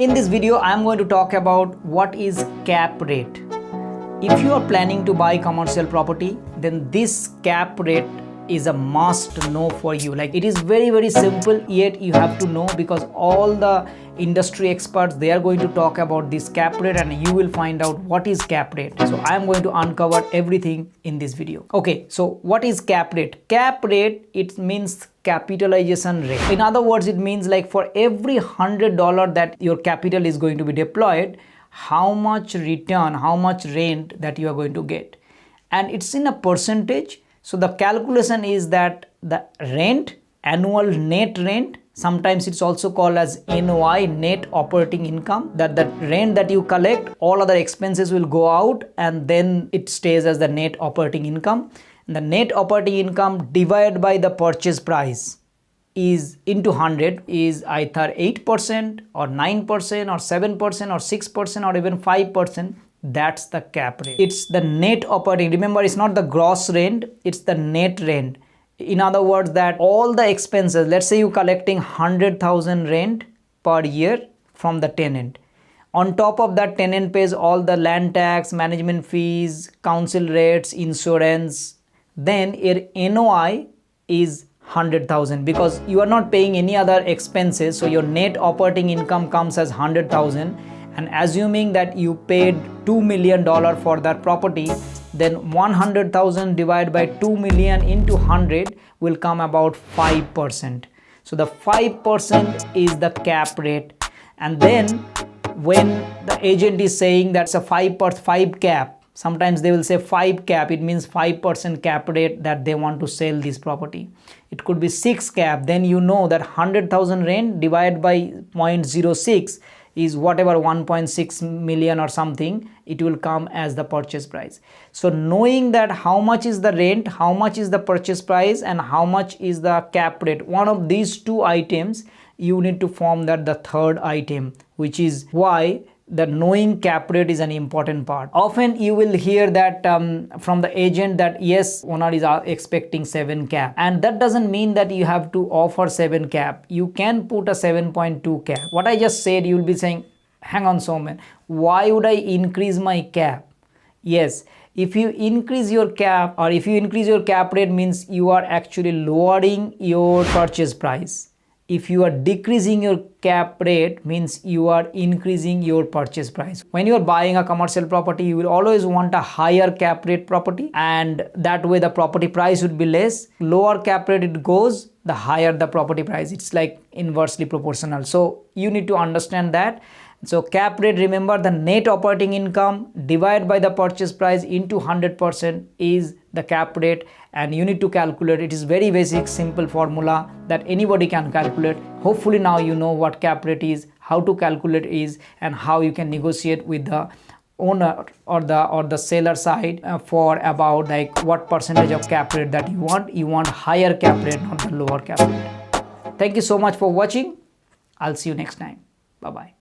In this video, I am going to talk about what is cap rate. If you are planning to buy commercial property, then this cap rate is a must know for you. Like, it is very simple, yet you have to know, because all the industry experts, they are going to talk about this cap rate and you will find out what is cap rate. So I am going to uncover everything in this video. Okay, so what is cap rate? Cap rate, it means capitalization rate. In other words, it means like for every $100 that your capital is going to be deployed, how much return, how much rent that you are going to get. And it's in a percentage. So the calculation is that the rent, annual net rent, sometimes it's also called as NOI, net operating income, that the rent that you collect, all other expenses will go out and then it stays as the net operating income. And the net operating income divided by the purchase price is into 100 is either 8% or 9% or 7% or 6% or even 5%. That's the cap rate. It's the net operating. Remember, it's not the gross rent, it's the net rent. In other words, that all the expenses, let's say you're collecting 100,000 rent per year from the tenant. On top of that, tenant pays all the land tax, management fees, council rates, insurance. Then your NOI is 100,000 because you are not paying any other expenses. So your net operating income comes as 100,000. And assuming that you paid $2 million for that property, then 100,000 divided by 2 million into 100 will come about 5%. So the 5% is the cap rate. And then when the agent is saying that's a 5 cap, sometimes they will say 5 cap, it means 5% cap rate that they want to sell this property. It could be 6 cap, then you know that 100,000 rent divided by 0.06 is whatever 1.6 million or something, it will come as the purchase price. So knowing that how much is the rent, how much is the purchase price and how much is the cap rate, one of these two items, you need to form that the third item, which is why the knowing cap rate is an important part. Often you will hear that from the agent that yes, owner is expecting 7 cap, and that doesn't mean that you have to offer 7 cap. You can put a 7.2 cap. What I just said, you will be saying, hang on, Soman, why would I increase my cap? Yes, if you increase your cap, or if you increase your cap rate, means you are actually lowering your purchase price. If you are decreasing your cap rate, means you are increasing your purchase price. When you are buying a commercial property, you will always want a higher cap rate property, and that way the property price would be less. Lower cap rate it goes, the higher the property price. It's like inversely proportional. So you need to understand that. So cap rate, remember, the net operating income divided by the purchase price into 100% is the cap rate, and you need to calculate. It is very basic, simple formula that anybody can calculate. Hopefully now you know what cap rate is, how to calculate is, and how you can negotiate with the owner or the seller side for about like what percentage of cap rate that you want. You want higher cap rate, not the lower cap rate. Thank you so much for watching. I'll see you next time. Bye bye.